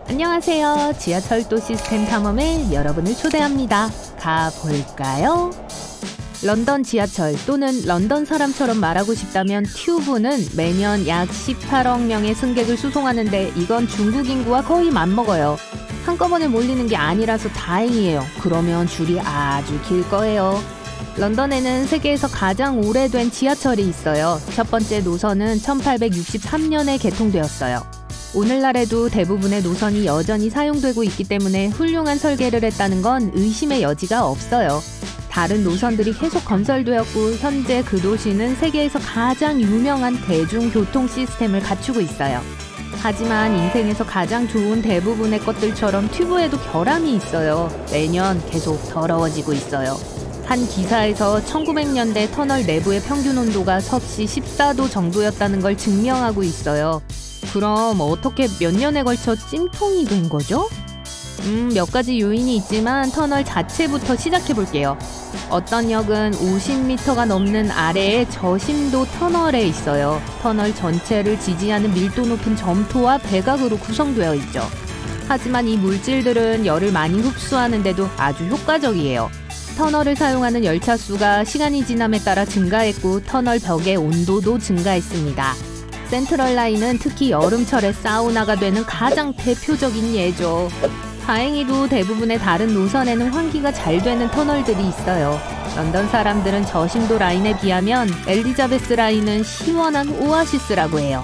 안녕하세요. 지하철도 시스템 탐험에 여러분을 초대합니다. 가볼까요? 런던 지하철 또는 런던 사람처럼 말하고 싶다면 튜브는 매년 약 18억 명의 승객을 수송하는데 이건 중국 인구와 거의 맞먹어요. 한꺼번에 몰리는 게 아니라서 다행이에요. 그러면 줄이 아주 길 거예요. 런던에는 세계에서 가장 오래된 지하철이 있어요. 첫 번째 노선은 1863년에 개통되었어요. 오늘날에도 대부분의 노선이 여전히 사용되고 있기 때문에 훌륭한 설계를 했다는 건 의심의 여지가 없어요. 다른 노선들이 계속 건설되었고 현재 그 도시는 세계에서 가장 유명한 대중교통 시스템을 갖추고 있어요. 하지만 인생에서 가장 좋은 대부분의 것들처럼 튜브에도 결함이 있어요. 매년 계속 더러워지고 있어요. 한 기사에서 1900년대 터널 내부의 평균 온도가 섭씨 14도 정도였다는 걸 증명하고 있어요. 그럼 어떻게 몇 년에 걸쳐 찜통이 된 거죠? 몇 가지 요인이 있지만 터널 자체부터 시작해 볼게요. 어떤 역은 50m가 넘는 아래의 저심도 터널에 있어요. 터널 전체를 지지하는 밀도 높은 점토와 배각으로 구성되어 있죠. 하지만 이 물질들은 열을 많이 흡수하는데도 아주 효과적이에요. 터널을 사용하는 열차 수가 시간이 지남에 따라 증가했고 터널 벽의 온도도 증가했습니다. 센트럴 라인은 특히 여름철에 사우나가 되는 가장 대표적인 예죠. 다행히도 대부분의 다른 노선에는 환기가 잘 되는 터널들이 있어요. 런던 사람들은 저심도 라인에 비하면 엘리자베스 라인은 시원한 오아시스라고 해요.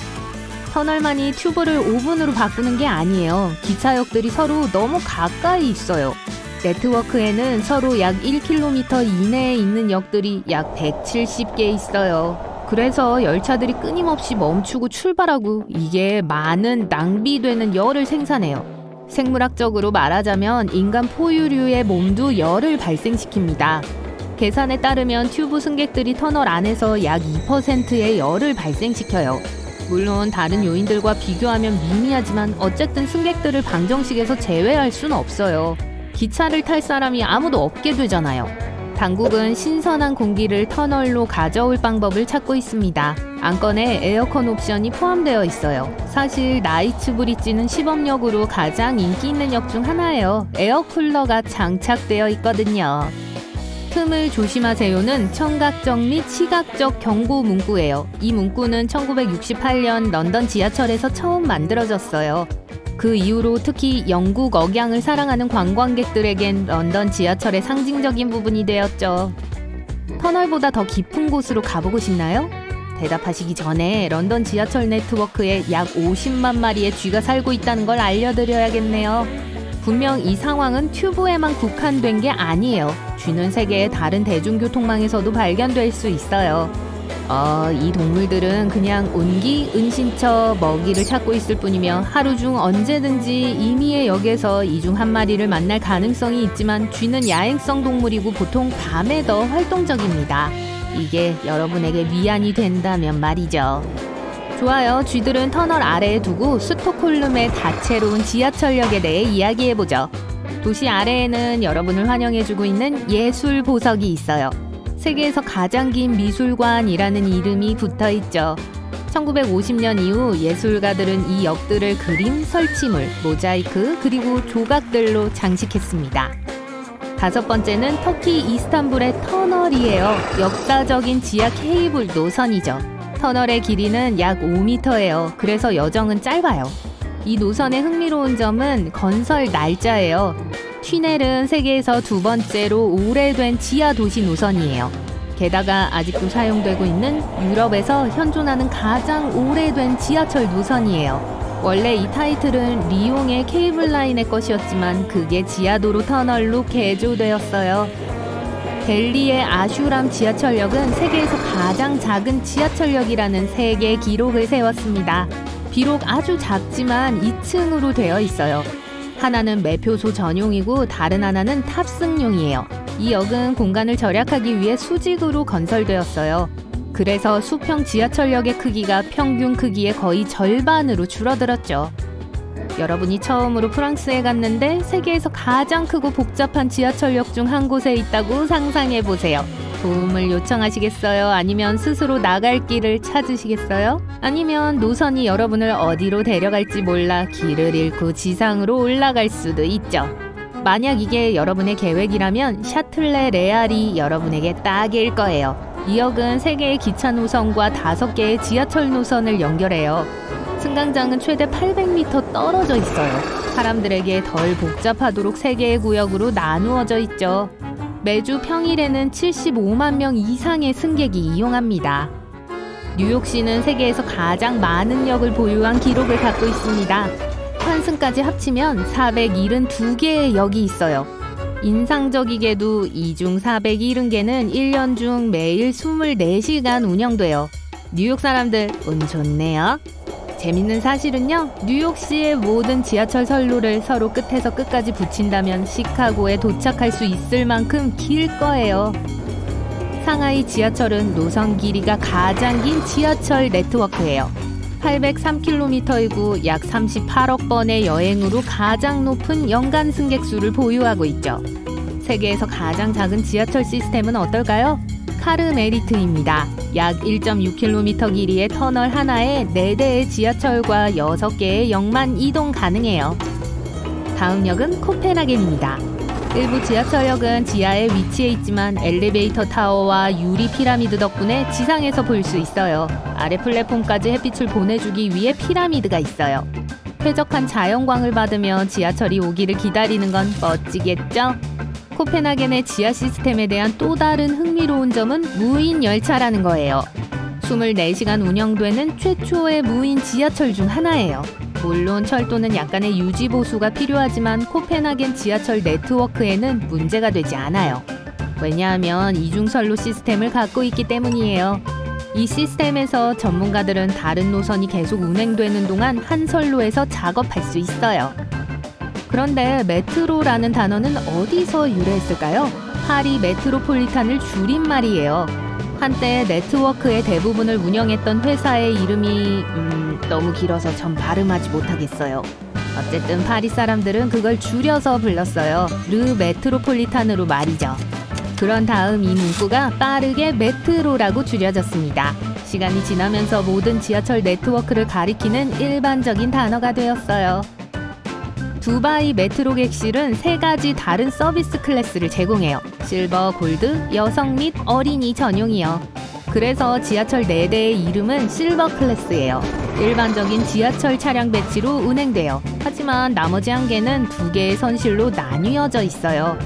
터널만이 튜브를 오븐으로 바꾸는 게 아니에요. 기차역들이 서로 너무 가까이 있어요. 네트워크에는 서로 약 1km 이내에 있는 역들이 약 170개 있어요. 그래서 열차들이 끊임없이 멈추고 출발하고 이게 많은 낭비되는 열을 생산해요. 생물학적으로 말하자면 인간 포유류의 몸도 열을 발생시킵니다. 계산에 따르면 튜브 승객들이 터널 안에서 약 2%의 열을 발생시켜요. 물론 다른 요인들과 비교하면 미미하지만 어쨌든 승객들을 방정식에서 제외할 수는 없어요. 기차를 탈 사람이 아무도 없게 되잖아요. 당국은 신선한 공기를 터널로 가져올 방법을 찾고 있습니다. 안건에 에어컨 옵션이 포함되어 있어요. 사실 나이츠 브릿지는 시범역으로 가장 인기 있는 역 중 하나예요. 에어쿨러가 장착되어 있거든요. 틈을 조심하세요는 청각적 및 시각적 경고 문구예요. 이 문구는 1968년 런던 지하철에서 처음 만들어졌어요. 그 이후로 특히 영국 억양을 사랑하는 관광객들에겐 런던 지하철의 상징적인 부분이 되었죠. 터널보다 더 깊은 곳으로 가보고 싶나요? 대답하시기 전에 런던 지하철 네트워크에 약 50만 마리의 쥐가 살고 있다는 걸 알려드려야겠네요. 분명 이 상황은 튜브에만 국한된 게 아니에요. 쥐는 세계의 다른 대중교통망에서도 발견될 수 있어요. 이 동물들은 그냥 온기, 은신처, 먹이를 찾고 있을 뿐이며 하루 중 언제든지 임의의 역에서 이 중 한 마리를 만날 가능성이 있지만 쥐는 야행성 동물이고 보통 밤에 더 활동적입니다. 이게 여러분에게 위안이 된다면 말이죠. 좋아요. 쥐들은 터널 아래에 두고 스톡홀름의 다채로운 지하철역에 대해 이야기해보죠. 도시 아래에는 여러분을 환영해주고 있는 예술 보석이 있어요. 세계에서 가장 긴 미술관이라는 이름이 붙어있죠. 1950년 이후 예술가들은 이 역들을 그림, 설치물, 모자이크, 그리고 조각들로 장식했습니다. 다섯 번째는 터키 이스탄불의 터널이에요. 역사적인 지하 케이블 노선이죠. 터널의 길이는 약 5m예요. 그래서 여정은 짧아요. 이 노선의 흥미로운 점은 건설 날짜예요. 튀넬은 세계에서 두 번째로 오래된 지하 도시 노선이에요. 게다가 아직도 사용되고 있는 유럽에서 현존하는 가장 오래된 지하철 노선이에요. 원래 이 타이틀은 리옹의 케이블 라인의 것이었지만 그게 지하도로 터널로 개조되었어요. 델리의 아슈람 지하철역은 세계에서 가장 작은 지하철역이라는 세계 기록을 세웠습니다. 비록 아주 작지만 2층으로 되어 있어요. 하나는 매표소 전용이고 다른 하나는 탑승용이에요. 이 역은 공간을 절약하기 위해 수직으로 건설되었어요. 그래서 수평 지하철역의 크기가 평균 크기의 거의 절반으로 줄어들었죠. 여러분이 처음으로 프랑스에 갔는데 세계에서 가장 크고 복잡한 지하철역 중 한 곳에 있다고 상상해보세요. 도움을 요청하시겠어요? 아니면 스스로 나갈 길을 찾으시겠어요? 아니면 노선이 여러분을 어디로 데려갈지 몰라 길을 잃고 지상으로 올라갈 수도 있죠. 만약 이게 여러분의 계획이라면 샤틀레 레알이 여러분에게 딱일 거예요. 이 역은 3개의 기차 노선과 5개의 지하철 노선을 연결해요. 승강장은 최대 800m 떨어져 있어요. 사람들에게 덜 복잡하도록 3개의 구역으로 나누어져 있죠. 매주 평일에는 75만 명 이상의 승객이 이용합니다. 뉴욕시는 세계에서 가장 많은 역을 보유한 기록을 갖고 있습니다. 환승까지 합치면 472개의 역이 있어요. 인상적이게도 이 중 470개는 1년 중 매일 24시간 운영돼요. 뉴욕 사람들 운 좋네요. 재밌는 사실은요, 뉴욕시의 모든 지하철 선로를 서로 끝에서 끝까지 붙인다면 시카고에 도착할 수 있을 만큼 길 거예요. 상하이 지하철은 노선 길이가 가장 긴 지하철 네트워크예요. 803km이고 약 38억 번의 여행으로 가장 높은 연간 승객 수를 보유하고 있죠. 세계에서 가장 작은 지하철 시스템은 어떨까요? 카르메리트입니다. 약 1.6km 길이의 터널 하나에 4대의 지하철과 6개의 역만 이동 가능해요. 다음 역은 코펜하겐입니다. 일부 지하철역은 지하에 위치해 있지만 엘리베이터 타워와 유리 피라미드 덕분에 지상에서 볼 수 있어요. 아래 플랫폼까지 햇빛을 보내주기 위해 피라미드가 있어요. 쾌적한 자연광을 받으며 지하철이 오기를 기다리는 건 멋지겠죠? 코펜하겐의 지하 시스템에 대한 또 다른 흥미로운 점은 무인 열차라는 거예요. 24시간 운영되는 최초의 무인 지하철 중 하나예요. 물론 철도는 약간의 유지 보수가 필요하지만 코펜하겐 지하철 네트워크에는 문제가 되지 않아요. 왜냐하면 이중선로 시스템을 갖고 있기 때문이에요. 이 시스템에서 전문가들은 다른 노선이 계속 운행되는 동안 한 선로에서 작업할 수 있어요. 그런데 메트로라는 단어는 어디서 유래했을까요? 파리 메트로폴리탄을 줄인 말이에요. 한때 네트워크의 대부분을 운영했던 회사의 이름이 너무 길어서 전 발음하지 못하겠어요. 어쨌든 파리 사람들은 그걸 줄여서 불렀어요. 르 메트로폴리탄으로 말이죠. 그런 다음 이 문구가 빠르게 메트로라고 줄여졌습니다. 시간이 지나면서 모든 지하철 네트워크를 가리키는 일반적인 단어가 되었어요. 두바이 메트로 객실은 3가지 다른 서비스 클래스를 제공해요. 실버, 골드, 여성 및 어린이 전용이요. 그래서 지하철 4대의 이름은 실버 클래스예요. 일반적인 지하철 차량 배치로 운행돼요. 하지만 나머지 1개는 2개의 선실로 나뉘어져 있어요.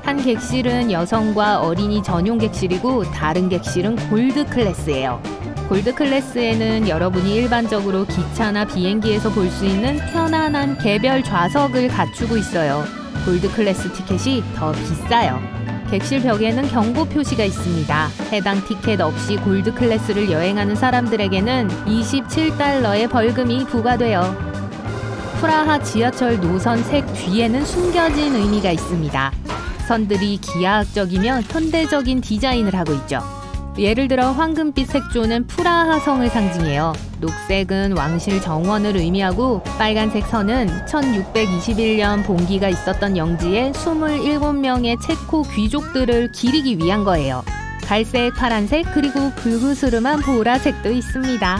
한 객실은 여성과 어린이 전용 객실이고 다른 객실은 골드 클래스예요. 골드 클래스에는 여러분이 일반적으로 기차나 비행기에서 볼 수 있는 편안한 개별 좌석을 갖추고 있어요. 골드 클래스 티켓이 더 비싸요. 객실 벽에는 경고 표시가 있습니다. 해당 티켓 없이 골드 클래스를 여행하는 사람들에게는 $27의 벌금이 부과돼요. 프라하 지하철 노선 색 뒤에는 숨겨진 의미가 있습니다. 선들이 기하학적이며 현대적인 디자인을 하고 있죠. 예를 들어 황금빛 색조는 프라하성을 상징해요. 녹색은 왕실 정원을 의미하고 빨간색 선은 1621년 봉기가 있었던 영지에 27명의 체코 귀족들을 기리기 위한 거예요. 갈색, 파란색, 그리고 불그스름한 보라색도 있습니다.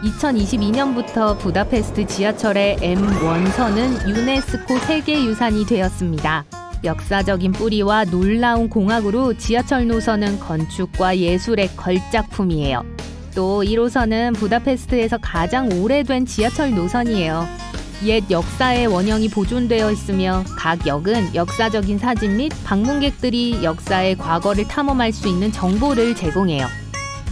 2022년부터 부다페스트 지하철의 M1선은 유네스코 세계유산이 되었습니다. 역사적인 뿌리와 놀라운 공학으로 지하철 노선은 건축과 예술의 걸작품이에요. 또 1호선은 부다페스트에서 가장 오래된 지하철 노선이에요. 옛 역사의 원형이 보존되어 있으며 각 역은 역사적인 사진 및 방문객들이 역사의 과거를 탐험할 수 있는 정보를 제공해요.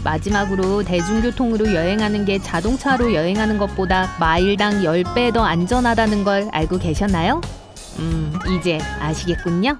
마지막으로 대중교통으로 여행하는 게 자동차로 여행하는 것보다 마일당 10배 더 안전하다는 걸 알고 계셨나요? 이제 아시겠군요.